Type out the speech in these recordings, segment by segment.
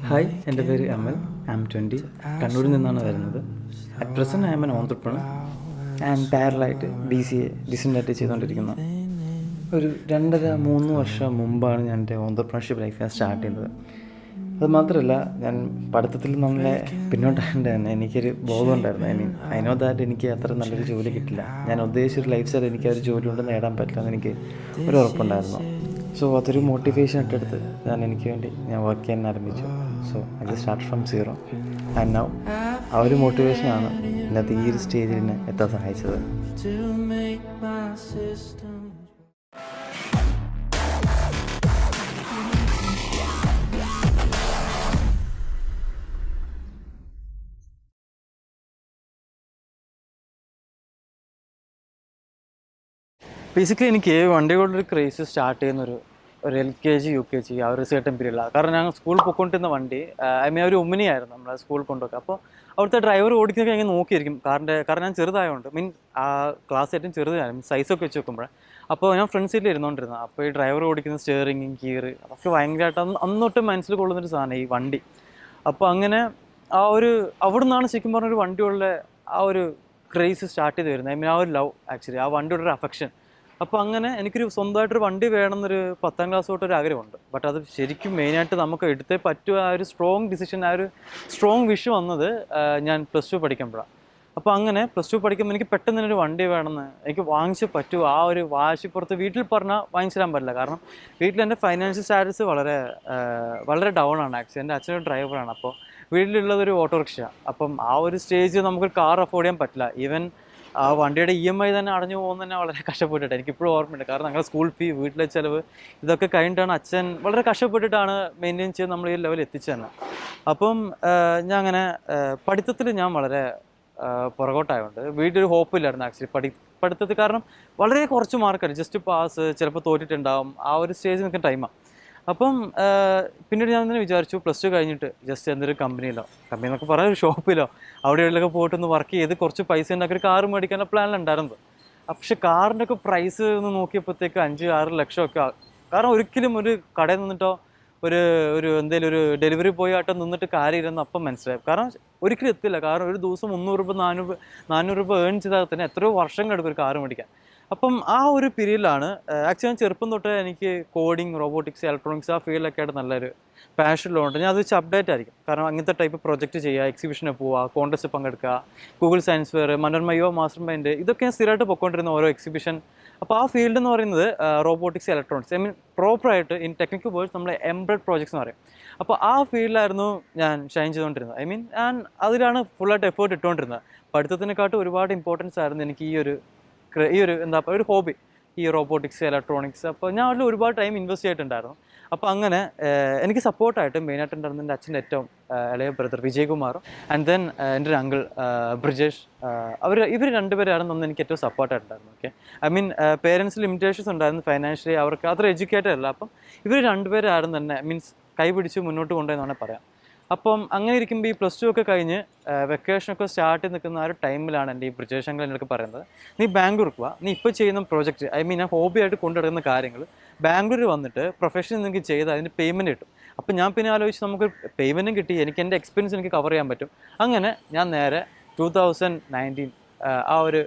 Hi, എൻ്റെ പേര് അമൽ. I am 20. കണ്ണൂരിൽ നിന്നാണ് വരുന്നത്. At present I am an entrepreneur and പാരലായിട്ട് BCA ഡിസ്റ്റൻ്റായിട്ട് ചെയ്തുകൊണ്ടിരിക്കുന്ന ഒരു 2.5-3 വർഷം മുമ്പാണ് ഞാൻ എൻ്റെ ഓൺട്രപ്രണർഷിപ്പ് ലൈഫ് ഞാൻ സ്റ്റാർട്ട് ചെയ്തത്. അതുമാത്രമല്ല, ഞാൻ പഠിത്തത്തിൽ നമ്മളെ പിന്നോട്ടാണ്ട് തന്നെ എനിക്കൊരു ബോധമുണ്ടായിരുന്നു. ഐ നോ ദാറ്റ് എനിക്ക് അത്ര നല്ലൊരു ജോലി കിട്ടില്ല, ഞാൻ ഉദ്ദേശിച്ചൊരു ലൈഫ് സ്റ്റൈൽ എനിക്ക് ഒരു ജോലി കൊണ്ട് നേടാൻ പറ്റില്ല എന്ന് എനിക്ക് ഒരു ഉറപ്പുണ്ടായിരുന്നു. സോ അതൊരു മോട്ടിവേഷൻ ഇട്ടെടുത്ത് എനിക്ക് വേണ്ടി ഞാൻ വർക്ക് ചെയ്യാൻ ആരംഭിച്ചു. So I just start from zero and now ആ ഒരു മോട്ടിവേഷനാണ് ഇന്നത്തെ ഈ ഒരു സ്റ്റേജിൽ എന്നെ എത്താൻ സഹായിച്ചത്. ബേസിക്കലി എനിക്ക് വണ്ടികളുടെ ഒരു ക്രേസ് സ്റ്റാർട്ട് ചെയ്യുന്നൊരു LKG UKG ആ ഒരു സർട്ടൻ പീരീഡിലാണ്. കാരണം ഞാൻ സ്കൂളിൽ പോയിക്കൊണ്ടിരുന്ന വണ്ടി ഒരു ഉമ്മിനിയായിരുന്നു നമ്മളെ സ്കൂളിൽ കൊണ്ടുപോക്കുക. അപ്പോൾ അവിടുത്തെ ഡ്രൈവർ ഓടിക്കുന്നൊക്കെ ഞാൻ നോക്കിയിരിക്കും. കാരണം ഞാൻ ചെറുതായതുകൊണ്ട് ആ ക്ലാസ് ഏറ്റവും ചെറുതായിരുന്നു, സൈസൊക്കെ വെച്ച് നോക്കുമ്പോൾ. അപ്പോൾ ഞാൻ ഫ്രണ്ട് സീറ്റിൽ ഇരുന്നുകൊണ്ടിരുന്നത്. അപ്പോൾ ഈ ഡ്രൈവർ ഓടിക്കുന്ന സ്റ്റിയറിങ്ങും ഗിയർ അതൊക്കെ ഭയങ്കരമായിട്ട് അന്നൊട്ട് മനസ്സിൽ കൊള്ളുന്നൊരു സാധനം ഈ വണ്ടി. അപ്പോൾ അങ്ങനെ അവിടെ നിന്നാണ് ശരിക്കും പറഞ്ഞൊരു വണ്ടിയുള്ള ആ ഒരു ക്രേസ് സ്റ്റാർട്ട് ചെയ്ത് വരുന്നത്. ആ ഒരു ലവ്, ആക്ച്വലി ആ വണ്ടിയുടെ ഒരു അഫെക്ഷൻ. അപ്പോൾ അങ്ങനെ എനിക്കൊരു സ്വന്തമായിട്ടൊരു വണ്ടി വേണമെന്നൊരു 10ാം ക്ലാസ് തൊട്ടൊരു ആഗ്രഹമുണ്ട്. ബട്ട് അത് ശരിക്കും മെയിനായിട്ട് നമുക്ക് എടുത്തേ പറ്റുക ആ ഒരു സ്ട്രോങ് ഡിസിഷൻ, ആ ഒരു സ്ട്രോങ് വിഷ് വന്നത് ഞാൻ +2 പഠിക്കുമ്പോഴാണ്. അപ്പോൾ അങ്ങനെ +2 പഠിക്കുമ്പോൾ എനിക്ക് പെട്ടെന്ന് തന്നെ ഒരു വണ്ടി വേണമെന്ന് എനിക്ക് വാങ്ങിച്ച് പറ്റുമോ, ആ ഒരു വാശിപ്പുറത്ത് വീട്ടിൽ പറഞ്ഞാൽ വാങ്ങിച്ചു തരാൻ പറ്റില്ല. കാരണം വീട്ടിൽ എൻ്റെ ഫൈനാൻഷ്യൽ സ്റ്റാറ്റസ് വളരെ ഡൗൺ ആണ്. ആക്ച്വലി എൻ്റെ അച്ഛനൊരു ഡ്രൈവറാണ്. അപ്പോൾ വീട്ടിലുള്ളതൊരു ഓട്ടോറിക്ഷ. അപ്പം ആ ഒരു സ്റ്റേജ് നമുക്കൊരു കാർ അഫോർഡ് ചെയ്യാൻ പറ്റില്ല. ഈവൻ ആ വണ്ടിയുടെ EMI തന്നെ അടഞ്ഞു പോകുന്നത് തന്നെ വളരെ കഷ്ടപ്പെട്ടിട്ട് എനിക്കിപ്പോഴും ഓർമ്മയുണ്ട്. കാരണം ഞങ്ങളുടെ സ്കൂൾ ഫീ, വീട്ടിലെ ചിലവ്, ഇതൊക്കെ കഴിഞ്ഞിട്ടാണ് അച്ഛൻ വളരെ കഷ്ടപ്പെട്ടിട്ടാണ് മെയിൻറ്റെയിൻ ചെയ്ത് നമ്മൾ ഈ ലെവലിൽ എത്തിച്ചു തന്നെ. അപ്പം ഞാൻ അങ്ങനെ പഠിത്തത്തിൽ ഞാൻ വളരെ പുറകോട്ടായതുകൊണ്ട് വീട്ടിലൊരു ഹോപ്പില്ലായിരുന്നു ആക്ച്വലി പഠിത്തത്തിൽ. കാരണം വളരെ കുറച്ച് മാർക്കാണ്, ജസ്റ്റ് പാസ്, ചിലപ്പോൾ തോറ്റിട്ടുണ്ടാവും. ആ ഒരു സ്റ്റേജ് നിൽക്കുന്ന ടൈമാണ്. അപ്പം പിന്നീട് ഞാൻ തന്നെ വിചാരിച്ചു +2 കഴിഞ്ഞിട്ട് ജസ്റ്റ് എന്തൊരു കമ്പനി എന്നൊക്കെ പറയാം, ഒരു ഷോപ്പിലോ അവിടെയുള്ളൊക്കെ പോയിട്ടൊന്ന് വർക്ക് ചെയ്ത് കുറച്ച് പൈസ ഉണ്ടാക്കി ഒരു കാർ മേടിക്കാനുള്ള പ്ലാനിലുണ്ടായിരുന്നത്. പക്ഷെ കാറിൻ്റെ ഒക്കെ പ്രൈസ് ഒന്ന് നോക്കിയപ്പോഴത്തേക്ക് 5-6 ലക്ഷമൊക്കെ. കാരണം ഒരിക്കലും ഒരു കടയിൽ നിന്നിട്ടോ ഒരു എന്തെങ്കിലും ഒരു ഡെലിവറി ബോയ് ആയിട്ടോ നിന്നിട്ട് കാര്യമില്ലെന്ന് അപ്പം മനസ്സിലായി. കാരണം ഒരിക്കലും എത്തില്ല. കാരണം ഒരു ദിവസം 300 രൂപ 400 രൂപ ഏൺ ചെയ്താൽ തന്നെ എത്രയോ വർഷം എടുക്കും ഒരു കാർ മേടിക്കാൻ. അപ്പം ആ ഒരു പീരീഡിലാണ് ആക്ച്വലി ഞാൻ ചെറുപ്പം തൊട്ട് എനിക്ക് കോഡിങ്, റോബോട്ടിക്സ്, ഇലക്ട്രോണിക്സ് ആ ഫീൽഡൊക്കെ ആയിട്ട് നല്ലൊരു പാഷനുള്ളതുകൊണ്ട് ഞാൻ അത് വെച്ച് അപ്ഡേറ്റ് ആയിരിക്കും. കാരണം അങ്ങനത്തെ ടൈപ്പ് പ്രൊജക്റ്റ് ചെയ്യുക, എക്സിബിഷന് പോവുക, കോൺടെസ്റ്റ് പങ്കെടുക്കുക, ഗൂഗിൾ സയൻസ് ഫെയർ, മനോരമ യുവ മാസ്റ്റർ മൈൻഡ്, ഇതൊക്കെ ഞാൻ സ്ഥിരമായിട്ട് പൊയ്ക്കൊണ്ടിരുന്ന ഓരോ എക്സിബിഷൻ. അപ്പോൾ ആ ഫീൽഡ് എന്ന് പറയുന്നത് റോബോട്ടിക്സ്, ഇലക്ട്രോണിക്സ്, പ്രോപ്പറായിട്ട് ഇൻ ടെക്നിക്കൽ വേർഡ്സ് നമ്മൾ എംബഡ് പ്രോജക്ട്സ് എന്ന് പറയും. അപ്പോൾ ആ ഫീൽഡിലായിരുന്നു ഞാൻ ഷൈൻ ചെയ്തുകൊണ്ടിരുന്നത്. ഞാൻ അതിലാണ് ഫുള്ളായിട്ട് എഫേർട്ട് ഇട്ടുകൊണ്ടിരുന്നത്. പഠിത്തത്തിനെക്കാട്ടും ഒരുപാട് ഇമ്പോർട്ടൻസ് ആയിരുന്നു എനിക്ക് ഈ ഒരു ഒരു ഹോബി, ഈ റോബോട്ടിക്സ്, ഇലക്ട്രോണിക്സ്. അപ്പോൾ ഞാൻ അതിൽ ഒരുപാട് ടൈം ഇൻവെസ്റ്റ് ചെയ്തിട്ടുണ്ടായിരുന്നു. അപ്പോൾ അങ്ങനെ എനിക്ക് സപ്പോർട്ടായിട്ട് മെയിനായിട്ട് ഉണ്ടായിരുന്ന എൻ്റെ അച്ഛൻ്റെ ഏറ്റവും ഇളയ ബ്രദർ വിജയകുമാറും ആൻഡ് ദെൻ എൻ്റെ ഒരു അങ്കിൾ ബ്രിജേഷ്. ഇവർ രണ്ടുപേരായിരുന്നു ഒന്ന് എനിക്ക് ഏറ്റവും സപ്പോർട്ടായിട്ടുണ്ടായിരുന്നു. ഓക്കെ, പേരൻസ് ലിമിറ്റേഷൻസ് ഉണ്ടായിരുന്നു ഫൈനാൻഷ്യലി, അവർക്ക് അത്ര എഡ്യൂക്കേറ്റഡ് അല്ല. അപ്പം ഇവർ രണ്ടുപേരായിരുന്നു തന്നെ കൈപിടിച്ച് മുന്നോട്ട് കൊണ്ടുപോയെന്നാണ് പറയാം. അപ്പം അങ്ങനെ ഇരിക്കുമ്പോൾ ഈ +2 ഒക്കെ കഴിഞ്ഞ് വെക്കേഷനൊക്കെ സ്റ്റാർട്ട് ചെയ്ത് നിൽക്കുന്ന ആ ഒരു ടൈമിലാണ് എൻ്റെ ഈ ബ്രിജേഷ് അങ്കിൾ എന്നൊക്കെ പറയുന്നത്, നീ ബാംഗ്ലൂർ പോവാ, നീ ഇപ്പോൾ ചെയ്യുന്ന പ്രോജക്റ്റ് ഞാൻ ഹോബിയായിട്ട് കൊണ്ടുനടക്കുന്ന കാര്യങ്ങൾ ബാംഗ്ലൂർ വന്നിട്ട് പ്രൊഫഷണൽ നിങ്ങൾക്ക് ചെയ്ത് അതിന് പേയ്മെൻറ്റ് കിട്ടും. അപ്പം ഞാൻ പിന്നെ ആലോചിച്ച് നമുക്ക് പേയ്മെൻറ്റും കിട്ടി, എനിക്ക് എൻ്റെ എക്സ്പെൻസ് എനിക്ക് കവർ ചെയ്യാൻ പറ്റും. അങ്ങനെ ഞാൻ നേരെ 2019 ആ ഒരു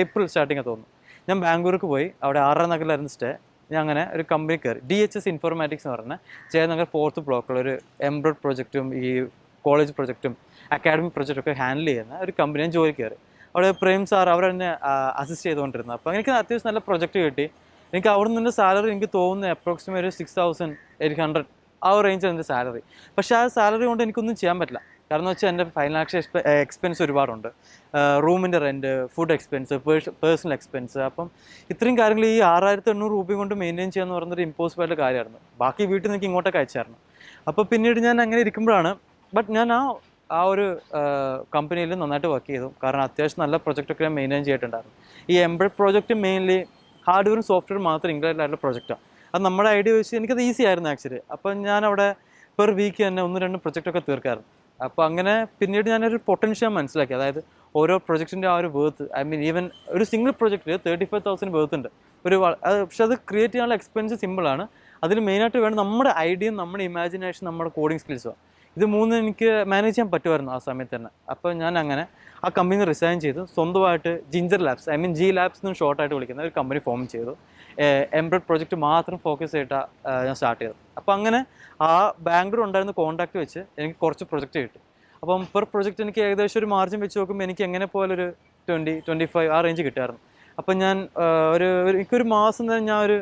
ഏപ്രിൽ സ്റ്റാർട്ടിങ് തോന്നുന്നു, ഞാൻ ബാംഗ്ലൂർക്ക് പോയി. അവിടെ 6 നഗറിലായിരുന്നു സ്റ്റേ. ഞാൻ അങ്ങനെ ഒരു കമ്പനി കയറി, DHS ഇൻഫോർമാറ്റിക്സ് എന്ന് പറഞ്ഞാൽ ജയനഗർ 4th ബ്ലോക്കുള്ള ഒരു എംബ്രോയ്ഡ് പ്രൊജക്റ്റും ഈ കോളേജ് പ്രൊജക്റ്റും അക്കാഡമിക് പ്രൊജക്റ്റൊക്കെ ഹാൻഡിൽ ചെയ്യുന്ന ഒരു കമ്പനി ഞാൻ ജോലി കയറി. അവിടെ പ്രേം സാർ അവരെന്നെ അസിസ്റ്റ് ചെയ്തുകൊണ്ടിരുന്നത്. അപ്പോൾ എനിക്ക് അത്യാവശ്യം നല്ല പ്രൊജക്റ്റ് കിട്ടി. എനിക്ക് അവിടെ നിന്ന് സാലറി എനിക്ക് തോന്നുന്നത് അപ്രോക്സിമേറ്റ് ഒരു 6,800 ആ ഒരു റേഞ്ചിൽ എൻ്റെ സാലറി. പക്ഷേ ആ സാലറി കൊണ്ട് എനിക്കൊന്നും ചെയ്യാൻ പറ്റില്ല. കാരണം എന്ന് വെച്ചാൽ എൻ്റെ ഫൈനാൻഷ്യൽ എക്സ്പെൻസ് ഒരുപാടുണ്ട്. റൂമിൻ്റെ rent, food expense, personal expense. അപ്പം ഇത്രയും കാര്യങ്ങൾ ഈ 6,800 രൂപ കൊണ്ട് മെയിൻറ്റെയിൻ ചെയ്യുക എന്ന് പറയുന്നത് ഇമ്പോസിബിൾ ആയിട്ട് കാര്യമായിരുന്നു. ബാക്കി വീട്ടിൽ നിന്ന് എനിക്ക് ഇങ്ങോട്ടൊക്കെ അയച്ചായിരുന്നു. അപ്പോൾ പിന്നീട് ഞാൻ അങ്ങനെ ഇരിക്കുമ്പോഴാണ് ഞാൻ ആ ഒരു കമ്പനിയിൽ നന്നായിട്ട് വർക്ക് ചെയ്തു. കാരണം അത്യാവശ്യം നല്ല പ്രൊജക്റ്റൊക്കെ ഞാൻ മെയിൻറ്റെയിൻ ചെയ്തിട്ടുണ്ടായിരുന്നു. ഈ എംബ്രോയ്ഡ് പ്രോജക്റ്റ് മെയിൻലി ഹാർഡ്വെയറും സോഫ്റ്റ്വെയറും മാത്രം ഇൻക്ലൂഡഡ് ആയിട്ടുള്ള പ്രൊജക്റ്റാണ്. അത് നമ്മുടെ ഐഡിയ വെച്ച് എനിക്കത് ഈസി ആയിരുന്നു ആക്ച്വലി. അപ്പം ഞാനവിടെ പെർ വീക്ക് തന്നെ 1-2 പ്രൊജക്റ്റൊക്കെ തീർക്കാറുണ്ട്. അപ്പോൾ അങ്ങനെ പിന്നീട് ഞാനൊരു പൊട്ടൻഷ്യൽ മനസ്സിലാക്കി. അതായത് ഓരോ പ്രൊജക്റ്റിൻ്റെ ആ ഒരു വേർത്ത്, ഈവൻ ഒരു സിംഗിൾ പ്രൊജക്റ്റ് 35,000 വേർത്ത് ഉണ്ട്. പക്ഷെ അത് ക്രിയേറ്റ് ചെയ്യാനുള്ള എക്സ്പെൻസ് സിമ്പിളാണ്. അതിൽ മെയിനായിട്ട് വേണം നമ്മുടെ ഐഡിയയും നമ്മുടെ ഇമാജിനേഷൻ നമ്മുടെ കോഡിങ് സ്കിൽസും. ഇത് മൂന്നും എനിക്ക് മാനേജ് ചെയ്യാൻ പറ്റുമായിരുന്നു ആ സമയത്ത് തന്നെ. അപ്പോൾ ഞാൻ അങ്ങനെ ആ കമ്പനി റിസൈൻ ചെയ്തു, സ്വന്തമായിട്ട് ginger labs, I mean G labs എന്ന് ഷോർട്ടായിട്ട് വിളിക്കുന്ന ഒരു കമ്പനി ഫോം ചെയ്തു. എംബ്രോയ്ഡ് പ്രൊജക്റ്റ് മാത്രം ഫോക്കസ് ചെയ്തിട്ടാണ് ഞാൻ സ്റ്റാർട്ട് ചെയ്തത്. അപ്പോൾ അങ്ങനെ ആ ബാംഗ്ലൂർ ഉണ്ടായിരുന്ന കോൺടാക്ട് വെച്ച് എനിക്ക് കുറച്ച് പ്രൊജക്റ്റ് കിട്ടി. അപ്പം പെർ പ്രൊജക്റ്റ് എനിക്ക് ഏകദേശം ഒരു മാർജിൻ വെച്ച് നോക്കുമ്പോൾ എനിക്ക് എങ്ങനെ പോലെ ഒരു 20-25 ആ റേഞ്ച് കിട്ടുമായിരുന്നു. അപ്പം ഞാൻ എനിക്കൊരു മാസം തന്നെ ഞാൻ ഒരു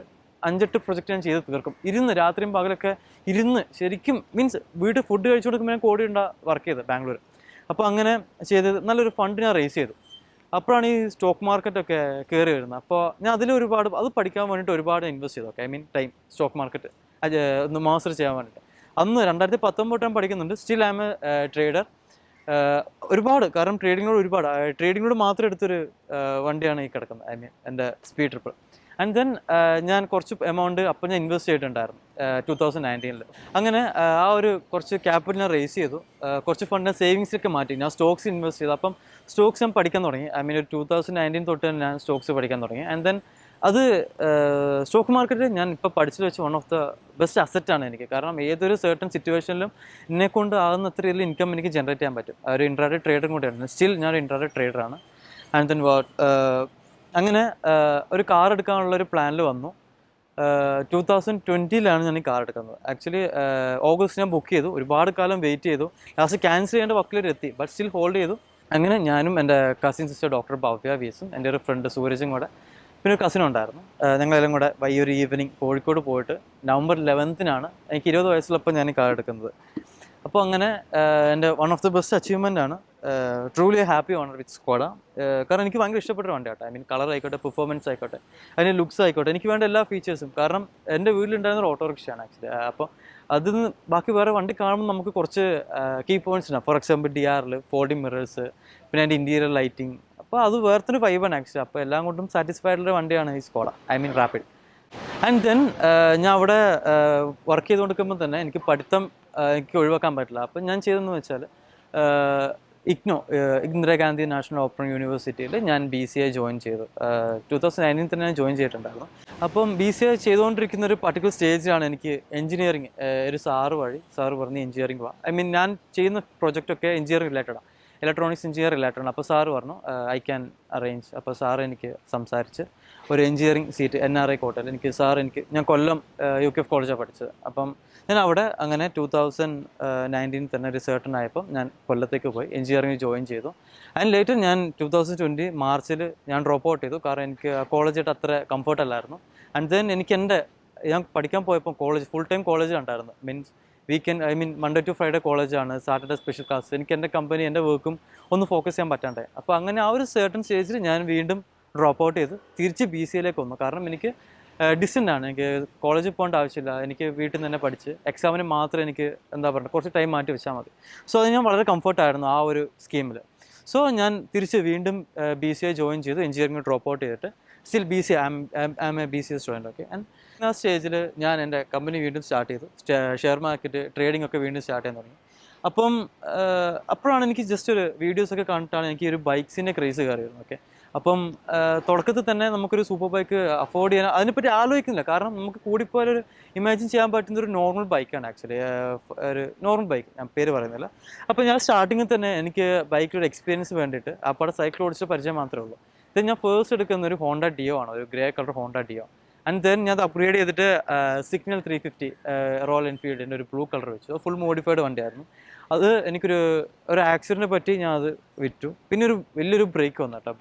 5-8 പ്രൊജക്റ്റ് ഞാൻ ചെയ്ത് തീർക്കും. രാത്രിയും പകലൊക്കെ ശരിക്കും മീൻസ് വീട്ടിൽ ഫുഡ് കഴിച്ചു കൊടുക്കുമ്പോൾ ഞാൻ കോടി വർക്ക് ചെയ്തത് ബാംഗ്ലൂർ. അപ്പോൾ അങ്ങനെ ചെയ്ത് നല്ലൊരു ഫണ്ട് ഞാൻ റേസ് ചെയ്തു. അപ്പോഴാണ് ഈ സ്റ്റോക്ക് മാർക്കറ്റൊക്കെ കയറി വരുന്നത്. അപ്പോൾ ഞാൻ അത് പഠിക്കാൻ വേണ്ടിയിട്ട് ഒരുപാട് ഇൻവെസ്റ്റ് ചെയ്തു. I mean time stock market ഒന്ന് മാസ്റ്റർ ചെയ്യാൻ വേണ്ടിയിട്ട്. അന്ന് 2019 ഞാൻ പഠിക്കുന്നുണ്ട്. Still I M A trader. ഒരുപാട്, കാരണം ട്രേഡിങ്ങിനോട് മാത്രം എടുത്തൊരു വണ്ടിയാണ് ഈ കിടക്കുന്നത്. ഐ മീൻ എൻ്റെ സ്പീഡ് ട്രിപ്പിൾ. ആൻഡ് ദെൻ ഞാൻ കുറച്ച് എമൗണ്ട് അപ്പോൾ ഞാൻ ഇൻവെസ്റ്റ് ചെയ്തിട്ടുണ്ടായിരുന്നു 2019. അങ്ങനെ ആ ഒരു കുറച്ച് ക്യാപിറ്റൽ ഞാൻ റേസ് ചെയ്തു. കുറച്ച് ഫണ്ട് ഞാൻ സേവിങ്സിലൊക്കെ മാറ്റി. ഞാൻ സ്റ്റോക്സ് ഇൻവെസ്റ്റ് ചെയ്തു. അപ്പം സ്റ്റോക്സ് ഞാൻ പഠിക്കാൻ തുടങ്ങി. ഐ മീൻ ഒരു 2019 തൊട്ട് തന്നെ ഞാൻ സ്റ്റോക്സ് പഠിക്കാൻ തുടങ്ങി. ആൻഡ് ദെൻ അത് സ്റ്റോക്ക് മാർക്കറ്റ് ഞാൻ ഇപ്പോൾ പഠിച്ചു വെച്ച് വൺ ഓഫ് ദ ബെസ്റ്റ് അസറ്റാണ് എനിക്ക്. കാരണം ഏതൊരു സർട്ടൺ സിറ്റുവേഷനിലും എന്നെക്കൊണ്ട് ആകുന്ന അത്ര വലിയ ഇൻകം എനിക്ക് ജനറേറ്റ് ചെയ്യാൻ പറ്റും. ഒരു ഇൻട്രാഡേ ട്രേഡറും കൂടെയാണ്. സ്റ്റിൽ ഞാൻ ഒരു ഇൻട്രാഡേ ട്രേഡറാണ്. ആൻഡ് ദെൻ അങ്ങനെ ഒരു കാർ എടുക്കാനുള്ളൊരു പ്ലാനിൽ വന്നു. 2020 ഞാൻ ഈ കാർ എടുക്കുന്നത്. ആക്ച്വലി ഓഗസ്റ്റ് ഞാൻ ബുക്ക് ചെയ്തു. ഒരുപാട് കാലം വെയിറ്റ് ചെയ്തു. ലാസ്റ്റ് ക്യാൻസൽ ചെയ്യേണ്ട വക്കിലെത്തി, ബട്ട് സ്റ്റിൽ ഹോൾഡ് ചെയ്തു. അങ്ങനെ ഞാനും എൻ്റെ കസിൻ സിസ്റ്റർ ഡോക്ടർ ഭവ്യ വിഎസും എൻ്റെ ഒരു ഫ്രണ്ട് സൂരജും കൂടെ, പിന്നെ ഒരു കസിനും ഉണ്ടായിരുന്നു. ഞങ്ങളെല്ലാം കൂടെ ഒരു ഈവനിങ് കോഴിക്കോട് പോയിട്ട് നവംബർ 11 എനിക്ക് 20 വയസ്സുള്ളപ്പോൾ ഞാൻ ഈ കാർ എടുക്കുന്നത്. അപ്പോൾ അങ്ങനെ എൻ്റെ one of the best achievement ആണ്. ട്രൂലി ഹാപ്പി ഓണർ വിത്ത് സ്ക്വാഡ. കാരണം എനിക്ക് ഭയങ്കര ഇഷ്ടപ്പെട്ട വണ്ടി കേട്ടോ. ഐ മീൻ കളർ ആയിക്കോട്ടെ, പെർഫോമൻസ് ആയിക്കോട്ടെ, അതിൻ്റെ ലുക്സ് ആയിക്കോട്ടെ, എനിക്ക് വേണ്ട എല്ലാ ഫീച്ചേഴ്സും. കാരണം എൻ്റെ വീട്ടിലുണ്ടായിരുന്ന ഒരു ഓട്ടോറിക്ഷയാണ് ആക്ച്വലി. അപ്പോൾ അതിന് ബാക്കി വേറെ വണ്ടി കാണുമ്പോൾ നമുക്ക് കുറച്ച് കീ പോയിന്റ്സ് ഉണ്ടാകും. For example DRL, folding mirrors, പിന്നെ അതിൻ്റെ ഇൻറ്റീരിയർ ലൈറ്റിംഗ്. അപ്പോൾ അത് വേർത്തൊരു വൈബാണ് ആക്ച്വലി. അപ്പോൾ എല്ലാം കൊണ്ടും സാറ്റിസ്ഫൈഡുള്ള വണ്ടിയാണ് ഈ Skoda, I mean rapid. And then ഞാൻ അവിടെ വർക്ക് ചെയ്തുകൊണ്ടിരിക്കുമ്പോൾ തന്നെ എനിക്ക് പഠിത്തം എനിക്ക് ഒഴിവാക്കാൻ പറ്റില്ല. അപ്പം ഞാൻ ചെയ്തതെന്ന് വെച്ചാൽ ഇന്ദിരാഗാന്ധി നാഷണൽ ഓപ്പൺ യൂണിവേഴ്സിറ്റിയിൽ ഞാൻ BCA ജോയിൻ ചെയ്തു. 2019 തന്നെ ഞാൻ ജോയിൻ ചെയ്തിട്ടുണ്ടായിരുന്നു. അപ്പം BCA ചെയ്തുകൊണ്ടിരിക്കുന്ന ഒരു പർട്ടിക്കുലർ സ്റ്റേജിലാണ് എനിക്ക് എഞ്ചിനീയറിങ് ഒരു സാറ് പറഞ്ഞ് എഞ്ചിനീയറിംഗ് പോവാം. ഐ മീൻ ഞാൻ ചെയ്യുന്ന പ്രൊജക്റ്റൊക്കെ എഞ്ചിനീയറിംഗ് റിലേറ്റഡാണ്, ഇലക്ട്രോണിക്സ് എഞ്ചിനീയർ റിലേറ്റഡാണ്. അപ്പോൾ സാറ് പറഞ്ഞു ഐ ക്യാൻ അറേഞ്ച്. അപ്പോൾ സാറ് എനിക്ക് സംസാരിച്ച് ഒരു എഞ്ചിനീയറിംഗ് സീറ്റ് NRI കോട്ടയിൽ ഞാൻ കൊല്ലം UKF കോളേജാണ് പഠിച്ചത്. അപ്പം ഞാൻ അവിടെ അങ്ങനെ 2019 തന്നെ ഒരു സർട്ടൺ ആയപ്പോൾ ഞാൻ കൊല്ലത്തേക്ക് പോയി എഞ്ചിനീയറിംഗ് ജോയിൻ ചെയ്തു. ആൻഡ് ലേറ്റർ ഞാൻ 2020 മാർച്ചിൽ ഞാൻ ഡ്രോപ്പ് ഔട്ട് ചെയ്തു. കാരണം എനിക്ക് കോളേജായിട്ട് അത്ര കംഫർട്ട് അല്ലായിരുന്നു. ആൻഡ് ദെൻ ഞാൻ പഠിക്കാൻ പോയപ്പോൾ ഫുൾ ടൈം കോളേജിലുണ്ടായിരുന്നു. Means weekend, I mean Monday to Friday കോളേജാണ്, സാറ്റർഡേ സ്പെഷ്യൽ ക്ലാസ്. എനിക്ക് എൻ്റെ കമ്പനി, എൻ്റെ വർക്കും ഒന്ന് ഫോക്കസ് ചെയ്യാൻ പറ്റാണ്ടായി. അപ്പോൾ അങ്ങനെ ആ ഒരു സർട്ടൺ സ്റ്റേജിൽ ഞാൻ വീണ്ടും ഡ്രോപ്പ് ഔട്ട് ചെയ്ത് തിരിച്ച് BCAയിലേക്ക് വന്നു. കാരണം എനിക്ക് ഡിസ്റ്റൻ്റ് ആണ്, എനിക്ക് കോളേജിൽ പോകേണ്ട ആവശ്യമില്ല, എനിക്ക് വീട്ടിൽ നിന്ന് തന്നെ പഠിച്ച് എക്സാമിന് മാത്രം എനിക്ക് കുറച്ച് ടൈം മാറ്റി വെച്ചാൽ മതി. സോ അത് ഞാൻ വളരെ കംഫർട്ടായിരുന്നു ആ ഒരു സ്കീമിൽ. സോ ഞാൻ തിരിച്ച് വീണ്ടും BCA ജോയിൻ ചെയ്തു, എഞ്ചിനീയറിംഗ് ഡ്രോപ്പ് ഔട്ട് ചെയ്തിട്ട് still BCA I M A BCA student. Okay. And ആ സ്റ്റേജിൽ ഞാൻ എൻ്റെ കമ്പനി വീണ്ടും സ്റ്റാർട്ട് ചെയ്തു. ഷെയർ മാർക്കറ്റ് ട്രേഡിംഗ് ഒക്കെ വീണ്ടും സ്റ്റാർട്ട് ചെയ്യാൻ തുടങ്ങി. അപ്പം അപ്പോഴാണ് എനിക്ക് ജസ്റ്റ് ഒരു വീഡിയോസൊക്കെ കണ്ടിട്ടാണ് എനിക്ക് ഒരു ബൈക്സിൻ്റെ ക്രേസ് കയറി വരുന്നത്. ഓക്കെ. അപ്പം തുടക്കത്തിൽ തന്നെ നമുക്കൊരു സൂപ്പർ ബൈക്ക് അഫോർഡ് ചെയ്യാൻ അതിനെപ്പറ്റി ആലോചിക്കുന്നില്ല. കാരണം നമുക്ക് കൂടിപ്പോയൊരു ഇമാജിൻ ചെയ്യാൻ പറ്റുന്ന ഒരു നോർമൽ ബൈക്കാണ് ആക്ച്വലി, ഒരു നോർമൽ ബൈക്ക്, ഞാൻ പേര് പറയുന്നില്ല. അപ്പോൾ ഞാൻ സ്റ്റാർട്ടിങ്ങിൽ തന്നെ എനിക്ക് ബൈക്കിലൊരു എക്സ്പീരിയൻസ് വേണ്ടിയിട്ട് അപ്പോൾ സൈക്കിൾ ഓടിച്ച പരിചയം മാത്രമേ ഉള്ളൂ. ഇത് ഞാൻ ഫേസ്റ്റ് എടുക്കുന്ന ഒരു ഹോണ്ട ഡിയോ ആണ്, ഒരു grey colour Honda Dio. And then ഞാൻ അത് അപ്ഗ്രേഡ് ചെയ്തിട്ട് സിഗ്നൽ 350 റോയൽ എൻഫീൽഡിൻ്റെ ഒരു ബ്ലൂ കളർ വെച്ചു. ഫുൾ മോഡിഫൈഡ് വണ്ടിയായിരുന്നു. അത് എനിക്കൊരു ആക്സിഡൻറ്റിനെ പറ്റി ഞാൻ അത് വിറ്റു. പിന്നെ വലിയൊരു ബ്രേക്ക് വന്നു കേട്ടോ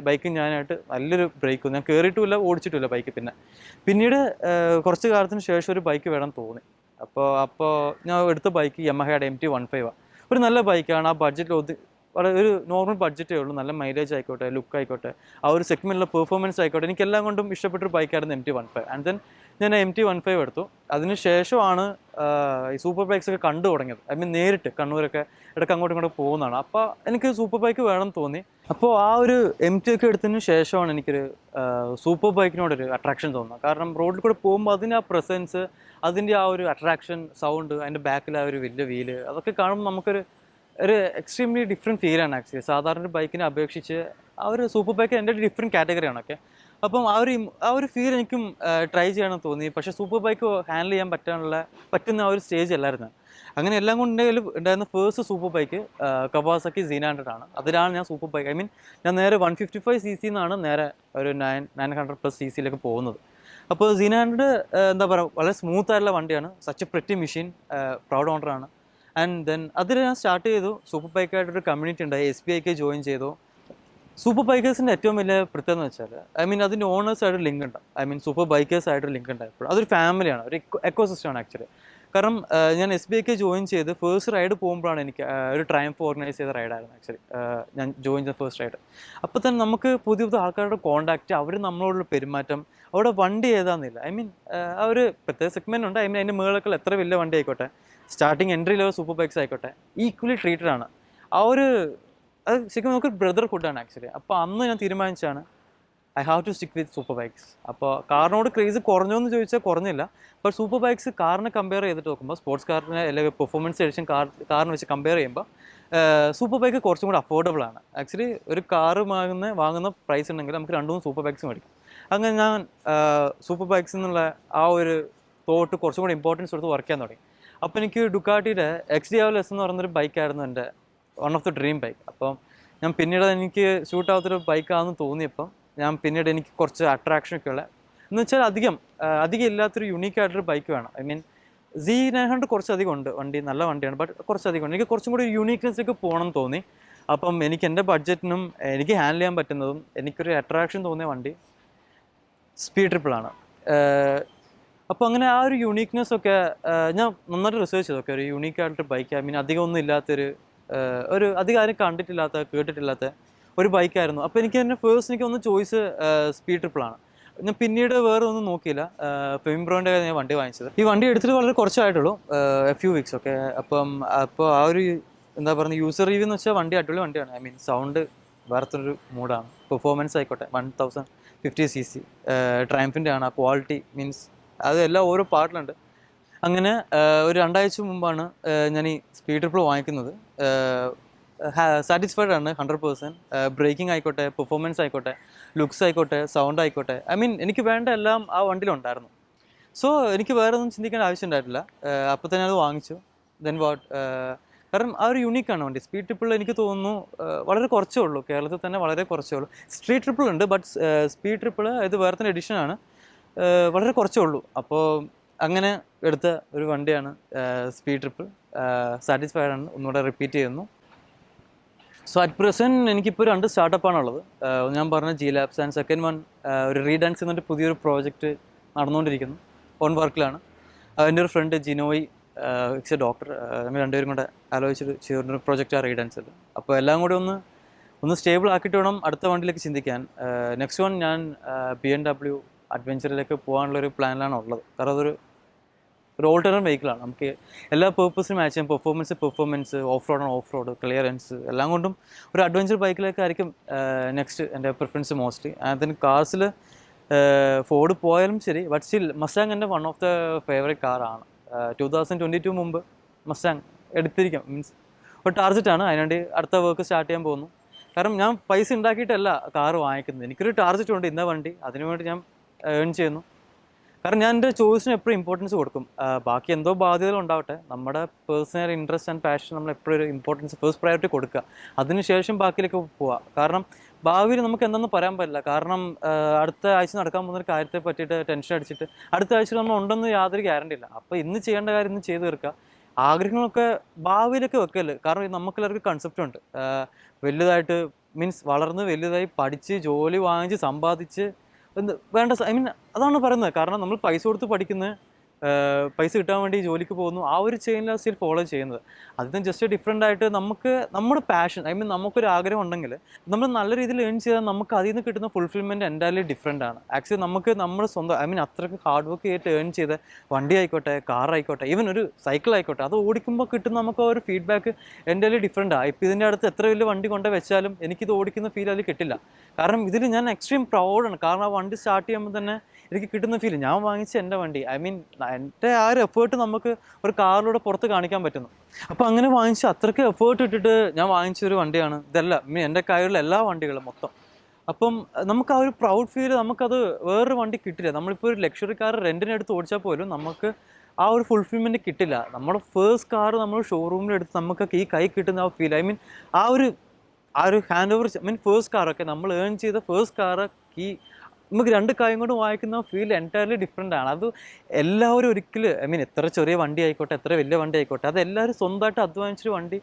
ബൈക്കും ഞാനായിട്ട് നല്ലൊരു ബ്രേക്ക് വന്നു. ഞാൻ കയറിയിട്ടുമില്ല, ഓടിച്ചിട്ടില്ല ബൈക്ക്. പിന്നീട് കുറച്ച് കാലത്തിന് ശേഷം ഒരു ബൈക്ക് വേണം തോന്നി. അപ്പോൾ ഞാൻ എടുത്ത ബൈക്ക് യമഹയുടെ MT-15 ഒരു നല്ല ബൈക്കാണ്. ആ ബഡ്ജറ്റിൽ ഒരു നോർമൽ ബഡ്ജറ്റേ ഉള്ളൂ. നല്ല മൈലേജ് ആയിക്കോട്ടെ, ലുക്ക് ആയിക്കോട്ടെ, ആ ഒരു സെഗ്മെൻറ്റിലെ പെർഫോമൻസ് ആയിക്കോട്ടെ, എനിക്കെല്ലാം കൊണ്ടും ഇഷ്ടപ്പെട്ടൊരു ബൈക്കായിരുന്നു MT-15. ആൻഡ് ദെൻ ഞാൻ MT-15 എടുത്തു. അതിന് ശേഷമാണ് ഈ സൂപ്പർ ബൈക്സ് ഒക്കെ കണ്ടു തുടങ്ങിയത്. ഐ മീൻ നേരിട്ട് കണ്ണൂരൊക്കെ ഇടയ്ക്ക് അങ്ങോട്ടും ഇങ്ങോട്ട് പോകുന്നതാണ്. അപ്പോൾ എനിക്ക് സൂപ്പർ ബൈക്ക് വേണം തോന്നി. അപ്പോൾ ആ ഒരു MT ഒക്കെ എടുത്തതിന് ശേഷമാണ് എനിക്കൊരു സൂപ്പർ ബൈക്കിനോടൊരു അട്രാക്ഷൻ തോന്നുന്നത്. കാരണം റോഡിൽ കൂടെ പോകുമ്പോൾ അതിൻ്റെ ആ പ്രസൻസ്, അതിൻ്റെ ആ ഒരു അട്രാക്ഷൻ, സൗണ്ട്, അതിൻ്റെ ബാക്കിൽ ആ ഒരു വലിയ വീല്, അതൊക്കെ കാണുമ്പോൾ നമുക്കൊരു എക്സ്ട്രീംലി ഡിഫറെൻറ്റ് ഫീലാണ് ആക്ച്വലി. സാധാരണ ഒരു ബൈക്കിനെ അപേക്ഷിച്ച് ആ ഒരു സൂപ്പർ ബൈക്ക് എൻ്റെ ഒരു ഡിഫറെൻറ്റ് കാറ്റഗറിയാണ്. ഓക്കെ. അപ്പം ആ ഒരു ഫീൽ എനിക്കും ട്രൈ ചെയ്യണമെന്ന് തോന്നി. പക്ഷേ സൂപ്പർ ബൈക്ക് ഹാൻഡിൽ ചെയ്യാൻ പറ്റുന്ന ആ ഒരു സ്റ്റേജ് അല്ലായിരുന്നു. അങ്ങനെ എല്ലാം കൊണ്ട് ഉണ്ടായിരുന്ന first super bike Kawasaki Z100 ആണ്. അതിലാണ് ഞാൻ സൂപ്പർ ബൈക്ക് ഞാൻ നേരെ 155cc എന്നാണ് നേരെ ഒരു 900+ cc പോകുന്നത്. അപ്പോൾ Z100 എന്താ പറയുക, വളരെ സ്മൂത്ത് ആയിട്ടുള്ള വണ്ടിയാണ്. Such a pretty machine, proud ഓണറാണ്. ആൻഡ് ദെൻ അതിൽ ഞാൻ സ്റ്റാർട്ട് ചെയ്തു. സൂപ്പർ ബൈക്കായിട്ടൊരു കമ്മ്യൂണിറ്റി ഉണ്ടായി, SBIക്ക് ജോയിൻ ചെയ്തു. സൂപ്പർ ബൈക്കേഴ്സിൻ്റെ ഏറ്റവും വലിയ പ്രത്യേകത എന്ന് വെച്ചാൽ അതിൻ്റെ ഓണേഴ്സായിട്ട് ലിങ്ക് ഉണ്ട്. സൂപ്പർ ബൈക്കേഴ്സായിട്ട് ലിങ്ക് ഉണ്ടായപ്പോൾ അതൊരു ഫാമിലിയാണ്, ഒരു എക്കോസിസ്റ്റമാണ് ആക്ച്വലി. കാരണം ഞാൻ SBIക്ക് ജോയിൻ ചെയ്ത് ഫേസ്റ്റ് റൈഡ് പോകുമ്പോഴാണ് എനിക്ക് ഒരു ട്രയംഫ് ഓർഗനൈസ് ചെയ്ത റൈഡായിരുന്നു ആക്ച്വലി ഞാൻ ജോയിൻ ചെയ്ത ഫേസ്റ്റ് റൈഡ്. അപ്പോൾ തന്നെ നമുക്ക് പുതിയ പുതിയ ആൾക്കാരുടെ കോൺടാക്റ്റ്, അവർ നമ്മളോടുള്ള പെരുമാറ്റം, അവിടെ വണ്ടി ഏതാണെന്നില്ല. ആ ഒരു പ്രത്യേക സെഗ്മെൻ്റ് ഉണ്ട്. അതിൻ്റെ മുകളിൽ എത്ര വലിയ വണ്ടി ആയിക്കോട്ടെ, starting entry level super bikes ആയിക്കോട്ടെ, ഈക്വലി ട്രീറ്റഡ് ആണ്. അത് ശരിക്കും നമുക്ക് ബ്രദർഹുഡാണ് ആക്ച്വലി. അപ്പോൾ അന്ന് ഞാൻ തീരുമാനിച്ചാണ് I have to stick with super bikes. അപ്പോൾ കാറിനോട് ക്രേസ് കുറഞ്ഞോ എന്ന് ചോദിച്ചാൽ കുറഞ്ഞില്ല. ബട്ട് സൂപ്പർ ബൈക്സ് കാറിനെ കമ്പയർ ചെയ്തിട്ട് നോക്കുമ്പോൾ, സ്പോർട്സ് കാറിനെ അല്ലെങ്കിൽ പെർഫോമൻസ് എഡിഷൻ കാറിനെ വെച്ച് കമ്പയർ ചെയ്യുമ്പോൾ സൂപ്പർ ബൈക്ക് കുറച്ചും കൂടി അഫോർഡബിൾ ആണ്. ആക്ച്വലി ഒരു കാറ് വാങ്ങുന്ന പ്രൈസ് ഉണ്ടെങ്കിൽ നമുക്ക് 2-3 സൂപ്പർ ബൈക്സ് മേടിക്കും. അങ്ങനെ ഞാൻ സൂപ്പർ ബൈക്സ് എന്നുള്ള ആ ഒരു തോട്ട് കുറച്ചും കൂടി ഇമ്പോർട്ടൻസ് കൊടുത്ത് വർക്ക് ചെയ്യാൻ തുടങ്ങി. അപ്പോൾ എനിക്ക് ഡുക്കാട്ടിയുടെ XDR-S എന്ന് പറയുന്നൊരു ബൈക്കായിരുന്നു എൻ്റെ one of the dream bike. അപ്പം ഞാൻ പിന്നീട് എനിക്ക് ഷൂട്ട് ആവാത്തൊരു ബൈക്കാണെന്ന് തോന്നിയപ്പം ഞാൻ പിന്നീട് എനിക്ക് കുറച്ച് അട്രാക്ഷനൊക്കെ ഉള്ള എന്ന് വെച്ചാൽ അധികം ഇല്ലാത്തൊരു യുണീക്കായിട്ടൊരു ബൈക്ക് വേണം. Z900 കുറച്ചധികം ഉണ്ട് വണ്ടി, നല്ല വണ്ടിയാണ്, ബട്ട് കുറച്ചധികം ഉണ്ട്. എനിക്ക് കുറച്ചും കൂടി യൂണീക്നെസ്സിലേക്ക് പോകണം എന്ന് തോന്നി. അപ്പം എനിക്ക് എൻ്റെ ബഡ്ജറ്റിനും എനിക്ക് ഹാൻഡിൽ ചെയ്യാൻ പറ്റുന്നതും എനിക്കൊരു അട്രാക്ഷൻ തോന്നിയ വണ്ടി സ്പീഡ് ട്രിപ്പിളാണ്. അപ്പോൾ അങ്ങനെ ആ ഒരു യൂണീക്നെസ് ഒക്കെ ഞാൻ നന്നായിട്ട് റിസർച്ച് ചെയ്തൊക്കെ, ഒരു യൂണീക്കായിട്ടൊരു ബൈക്ക്, അധികം ഒന്നും ഇല്ലാത്തൊരു അധികം ആരും കണ്ടിട്ടില്ലാത്ത കേട്ടിട്ടില്ലാത്ത ഒരു ബൈക്കായിരുന്നു. അപ്പോൾ എനിക്ക് ഒന്ന് ചോയ്സ് സ്പീഡ് ട്രിപ്പിളാണ്. ഞാൻ പിന്നീട് വേറെ ഒന്നും നോക്കിയില്ല. ഫെമിബ്രോൻ്റെ ഞാൻ വണ്ടി വാങ്ങിച്ചത്. ഈ വണ്ടി എടുത്തിട്ട് വളരെ കുറച്ചായിട്ടുള്ളൂ, ഫ്യൂ വീക്സ് ഒക്കെ. അപ്പോൾ ആ ഒരു എന്താ പറയുക, യൂസർ റിവ്യൂ എന്ന് വെച്ചാൽ വണ്ടി അടിപൊളി വണ്ടിയാണ്. സൗണ്ട് വേറത്തൊരു മൂഡാണ്. പെർഫോമൻസ് ആയിക്കോട്ടെ, 1050cc ട്രയംഫിൻ്റെ ആണ്. ആ ക്വാളിറ്റി അതെല്ലാം ഓരോ പാർട്ടിലുണ്ട്. അങ്ങനെ ഒരു 2 ആഴ്ച മുമ്പാണ് ഞാൻ ഈ സ്പീഡ് ട്രിപ്പിൾ വാങ്ങിക്കുന്നത്. സാറ്റിസ്ഫൈഡ് ആണ് 100%. ബ്രേക്കിംഗ് ആയിക്കോട്ടെ, പെർഫോമൻസ് ആയിക്കോട്ടെ, ലുക്സ് ആയിക്കോട്ടെ, സൗണ്ട് ആയിക്കോട്ടെ, എനിക്ക് വേണ്ട എല്ലാം ആ വണ്ടിയിലുണ്ടായിരുന്നു. സോ എനിക്ക് വേറെ ഒന്നും ചിന്തിക്കേണ്ട ആവശ്യം ഉണ്ടായിട്ടില്ല. അപ്പോൾ തന്നെ അത് വാങ്ങിച്ചു. ദെൻ കാരണം ആ ഒരു യൂണീക്കാണ് വണ്ടി. സ്പീഡ് ട്രിപ്പിൾ എനിക്ക് തോന്നുന്നു വളരെ കുറച്ചേ ഉള്ളൂ, കേരളത്തിൽ തന്നെ വളരെ കുറച്ചേ ഉള്ളൂ. സ്ട്രീറ്റ് ട്രിപ്പിൾ ഉണ്ട്, ബട്ട് സ്പീഡ് ട്രിപ്പിൾ ഇത് വേറെ തന്നെ എഡിഷനാണ്, വളരെ കുറച്ചേ ഉള്ളൂ. അപ്പോൾ അങ്ങനെ എടുത്ത ഒരു വണ്ടിയാണ് സ്പീഡ് ട്രിപ്പിൾ. സാറ്റിസ്ഫൈഡ് ആണ്, ഒന്നുകൂടെ റിപ്പീറ്റ് ചെയ്യുന്നു. സോ അറ്റ് പ്രസൻറ്റ് എനിക്കിപ്പോൾ 2 സ്റ്റാർട്ടപ്പാണുള്ളത്. ഞാൻ പറഞ്ഞ G-Labs, ആൻഡ് സെക്കൻഡ് വൺ ഒരു റീഡാൻസ് എന്നിട്ട് പുതിയൊരു പ്രോജക്റ്റ് നടന്നുകൊണ്ടിരിക്കുന്നു, ഓൺ വർക്കിലാണ്. എൻ്റെ ഒരു friend Jinoy, ex a doctor, ഞങ്ങൾ രണ്ടുപേരും കൂടെ ആലോചിച്ചിട്ട് ചെയ്യുന്നൊരു പ്രോജക്റ്റാണ് റീഡാൻസിൽ. അപ്പോൾ എല്ലാം കൂടി ഒന്ന് സ്റ്റേബിൾ ആക്കിയിട്ട് വേണം അടുത്ത വണ്ടിയിലേക്ക് ചിന്തിക്കാൻ. നെക്സ്റ്റ് വൺ ഞാൻ BMW അഡ്വഞ്ചറിലേക്ക് പോകാനുള്ളൊരു പ്ലാനിലാണ് ഉള്ളത്. കാരണം അതൊരു ഓൾട്ടർനേറ്റ് വെഹിക്കിളാണ്, നമുക്ക് എല്ലാ പേർപ്പസിനും മാച്ച് ചെയ്യാം. പെർഫോമൻസ്, ഓഫ് റോഡ്, ക്ലിയറൻസ് എല്ലാം കൊണ്ടും ഒരു അഡ്വഞ്ചർ ബൈക്കിലേക്കായിരിക്കും നെക്സ്റ്റ് എൻ്റെ പ്രിഫറൻസ് മോസ്റ്റ്ലി. അതിന് കാർസിൽ ഫോർഡ് പോയാലും ശരി, ബട്ട് സ്റ്റിൽ മസ്റ്റാങ് എൻ്റെ വൺ ഓഫ് ദ ഫേവറേറ്റ് കാറാണ്. 2022 മുമ്പ് മസ്റ്റാങ് എടുത്തിരിക്കാം. ഒരു ടാർജറ്റാണ്, അതിനുവേണ്ടി അടുത്ത വർക്ക് സ്റ്റാർട്ട് ചെയ്യാൻ പോകുന്നു. കാരണം ഞാൻ പൈസ ഉണ്ടാക്കിയിട്ടല്ല കാറ് വാങ്ങിക്കുന്നത്, എനിക്കൊരു ടാർജറ്റ് ഉണ്ട്, ഇന്ന വണ്ടി, അതിനുവേണ്ടി ഞാൻ ഏൺ ചെയ്യുന്നു. കാരണം ഞാൻ എൻ്റെ ചോയ്സിന് എപ്പോഴും ഇമ്പോർട്ടൻസ് കൊടുക്കും. ബാക്കി എന്തോ ബാധ്യതകൾ ഉണ്ടാവട്ടെ, നമ്മുടെ പേഴ്സണൽ ഇൻട്രസ്റ്റ് ആൻഡ് പാഷൻ നമ്മൾ എപ്പോഴും ഒരു ഇമ്പോർട്ടൻസ്, ഫസ്റ്റ് പ്രയോറിറ്റി കൊടുക്കുക, അതിനുശേഷം ബാക്കിയിലേക്ക് പോവുക. കാരണം ഭാവിയിൽ നമുക്ക് എന്തെന്ന് പറയാൻ പറ്റില്ല. കാരണം അടുത്ത ആഴ്ച നടക്കാൻ പോകുന്ന ഒരു കാര്യത്തെ പറ്റിയിട്ട് ടെൻഷൻ അടിച്ചിട്ട് അടുത്ത ആഴ്ച നമ്മൾ ഉണ്ടെന്ന് യാതൊരു ഗ്യാരണ്ടി ഇല്ല. അപ്പോൾ ഇന്ന് ചെയ്യേണ്ട കാര്യം ഇന്ന് ചെയ്ത് തീർക്കുക. ആഗ്രഹങ്ങളൊക്കെ ഭാവിയിലേക്ക് വെക്കല്. കാരണം നമുക്കെല്ലാവർക്കും കൺസെപ്റ്റ് ഉണ്ട്, വലുതായിട്ട് വളർന്ന് വലുതായി പഠിച്ച് ജോലി വാങ്ങിച്ച് സമ്പാദിച്ച് വേണ്ട. അതാണ് പറയുന്നത്. കാരണം നമ്മൾ പൈസ കൊടുത്ത് പഠിക്കുന്ന, പൈസ കിട്ടാൻ വേണ്ടി ജോലിക്ക് പോകുന്നു, ആ ഒരു ചെയിനിലാണ് സ്റ്റിൽ ഫോളോ ചെയ്യുന്നത്. അതിന് ജസ്റ്റ് ഡിഫറെൻ്റ് ആയിട്ട് നമുക്ക് നമ്മുടെ പാഷൻ, നമുക്കൊരു ആഗ്രഹം ഉണ്ടെങ്കിൽ നമ്മൾ നല്ല രീതിയിൽ ഏൺ ചെയ്താൽ നമുക്ക് അതിൽ നിന്ന് കിട്ടുന്ന ഫുൾഫിൽമെൻറ്റ് എൻ്റയർലി ഡിഫറെൻ്റ് ആണ്. ആക്ച്വലി നമുക്ക് നമ്മൾ സ്വന്തം അത്രയ്ക്ക് ഹാർഡ് വർക്ക് ചെയ്തിട്ട് ഏൺ ചെയ്ത് വണ്ടി ആയിക്കോട്ടെ, കാർ ആയിക്കോട്ടെ, ഈവൻ ഒരു സൈക്കിൾ ആയിക്കോട്ടെ, അത് ഓടിക്കുമ്പോൾ കിട്ടുന്ന നമുക്ക് ഒരു ഫീഡ്ബാക്ക് എൻ്റയർലി ഡിഫറെൻ്റ് ആണ്. ഇപ്പോൾ ഇതിൻ്റെ അടുത്ത് എത്ര വലിയ വണ്ടി കൊണ്ട് വെച്ചാലും എനിക്കിത് ഓടിക്കുന്ന ഫീൽ അതിൽ കിട്ടില്ല. കാരണം ഇതിൽ ഞാൻ എക്സ്ട്രീം പ്രൗഡാണ്. കാരണം ആ വണ്ടി സ്റ്റാർട്ട് ചെയ്യുമ്പോൾ തന്നെ എനിക്ക് കിട്ടുന്ന ഫീൽ, ഞാൻ വാങ്ങിച്ച എൻ്റെ വണ്ടി, എൻ്റെ ആ ഒരു എഫേർട്ട് നമുക്ക് ഒരു കാറിലൂടെ പുറത്ത് കാണിക്കാൻ പറ്റുന്നു. അപ്പോൾ അങ്ങനെ വാങ്ങിച്ച് അത്രയ്ക്ക് എഫേർട്ട് ഇട്ടിട്ട് ഞാൻ വാങ്ങിച്ചൊരു വണ്ടിയാണ് ഇതെല്ലാം. എൻ്റെ കയ്യിലുള്ള എല്ലാ വണ്ടികളും മൊത്തം അപ്പം നമുക്ക് ആ ഒരു പ്രൗഡ് ഫീൽ നമുക്കത് വേറൊരു വണ്ടി കിട്ടില്ല. നമ്മളിപ്പോൾ ഒരു ലക്ഷറി കാർ റെൻറ്റിനെടുത്ത് ഓടിച്ചാൽ പോലും നമുക്ക് ആ ഒരു ഫുൾഫിൽമെൻറ്റ് കിട്ടില്ല. നമ്മുടെ ഫേസ്റ്റ് കാർ നമ്മൾ ഷോറൂമിലെടുത്ത് നമുക്കൊക്കെ ഈ കൈ കിട്ടുന്ന ആ ഫീൽ, ഐ മീൻ ആ ഒരു hand over, I mean first കാറൊക്കെ നമ്മൾ ഏൺ ചെയ്ത ഫേസ്റ്റ് കാറ് ഈ നമുക്ക് രണ്ട് കാര്യം കൊണ്ട് വായിക്കുന്ന ഫീൽ എൻറ്റയർലി ഡിഫറെൻ്റ് ആണ്. അത് എല്ലാവരും ഒരിക്കലും, ഐ മീൻ എത്ര ചെറിയ വണ്ടി ആയിക്കോട്ടെ, എത്ര വലിയ വണ്ടി ആയിക്കോട്ടെ, അത് എല്ലാവരും സ്വന്തമായിട്ട് അധ്വാനിച്ചൊരു വണ്ടി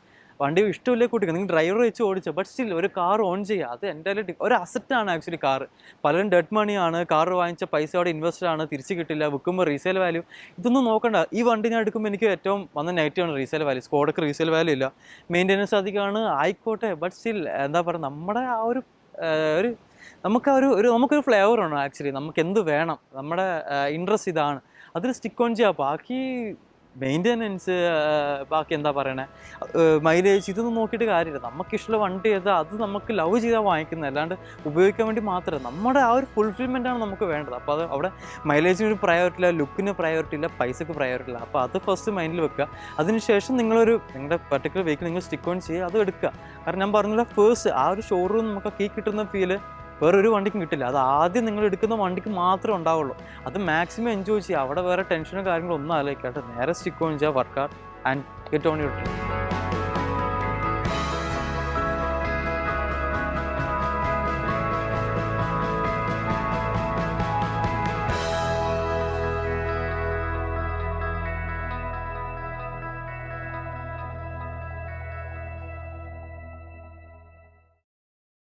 ഇഷ്ടമില്ലേ കൂട്ടിക്കുക, നിങ്ങൾ ഡ്രൈവർ വെച്ച് ഓടിച്ചോ, ബട്ട് സ്റ്റിൽ ഒരു കാർ ഓൺ ചെയ്യുക, അത് എൻറ്റയർലി ഒരു അസറ്റാണ് ആക്ച്വലി കാർ. പലരും ഡെഡ് മണിയാണ്, കാർ വാങ്ങിച്ച പൈസ അവിടെ ഇൻവെസ്റ്റഡ് ആണ്, തിരിച്ച് കിട്ടില്ല, വിൽക്കുമ്പോൾ റീസെയിൽ വാല്യൂ ഇതൊന്നും നോക്കണ്ട. ഈ വണ്ടി ഞാൻ എടുക്കുമ്പോൾ എനിക്ക് ഏറ്റവും വന്ന നെഗറ്റീവാണ് റീസെയിൽ വാല്യൂ. സ്കോഡക്ക് റീസെയിൽ വാല്യൂ ഇല്ല, മെയിൻ്റെനൻസ് അധികമാണ്, ആയിക്കോട്ടെ, ബട്ട് സ്റ്റിൽ എന്താ പറയുക, നമ്മുടെ ആ ഒരു നമുക്കൊരു ഫ്ലേവറാണ് ആക്ച്വലി, നമുക്ക് എന്ത് വേണം, നമ്മുടെ ഇൻട്രസ്റ്റ് ഇതാണ്, അതിൽ സ്റ്റിക്ക് ഓൺ ചെയ്യുക. ബാക്കി മെയിൻ്റെനൻസ്, ബാക്കി എന്താ പറയണേ, മൈലേജ്, ഇതൊന്നും നോക്കിയിട്ട് കാര്യമില്ല. നമുക്കിഷ്ടമുള്ള വണ്ടി ഏതാ അത് നമുക്ക് ലവ് ചെയ്താൽ വാങ്ങിക്കുന്നത്, അല്ലാണ്ട് ഉപയോഗിക്കാൻ വേണ്ടി മാത്രമേ. നമ്മുടെ ആ ഒരു ഫുൾഫിൽമെൻറ്റാണ് നമുക്ക് വേണ്ടത്. അപ്പോൾ അത് അവിടെ മൈലേജിന് ഒരു പ്രയോറിറ്റി ഇല്ല, ലുക്കിന് പ്രയോറിറ്റി ഇല്ല, പൈസക്ക് പ്രയോറിറ്റി ഇല്ല. അപ്പോൾ അത് ഫസ്റ്റ് മൈൻഡിൽ വെക്കുക. അതിനുശേഷം നിങ്ങളുടെ പർട്ടിക്കുലർ വെഹിക്കിൾ നിങ്ങൾ സ്റ്റിക്ക് ഓൺ ചെയ്യുക, അത് എടുക്കുക. കാരണം ഞാൻ പറഞ്ഞില്ല, ഫേസ്റ്റ് ആ ഒരു ഷോറൂം നമുക്ക് കീ കിട്ടുന്ന ഫീല് വേറൊരു വണ്ടിക്കും കിട്ടില്ല. അത് ആദ്യം നിങ്ങൾ എടുക്കുന്ന വണ്ടിക്ക് മാത്രമേ ഉണ്ടാവുള്ളൂ. അത് മാക്സിമം എൻജോയ് ചെയ്യുക. അവിടെ വേറെ ടെൻഷനോ കാര്യങ്ങളോ ഒന്നും ആലോചിക്കാതെ നേരെ സ്റ്റിക്ക് ഓൺ ചെയ്യുക, work and get on your trip.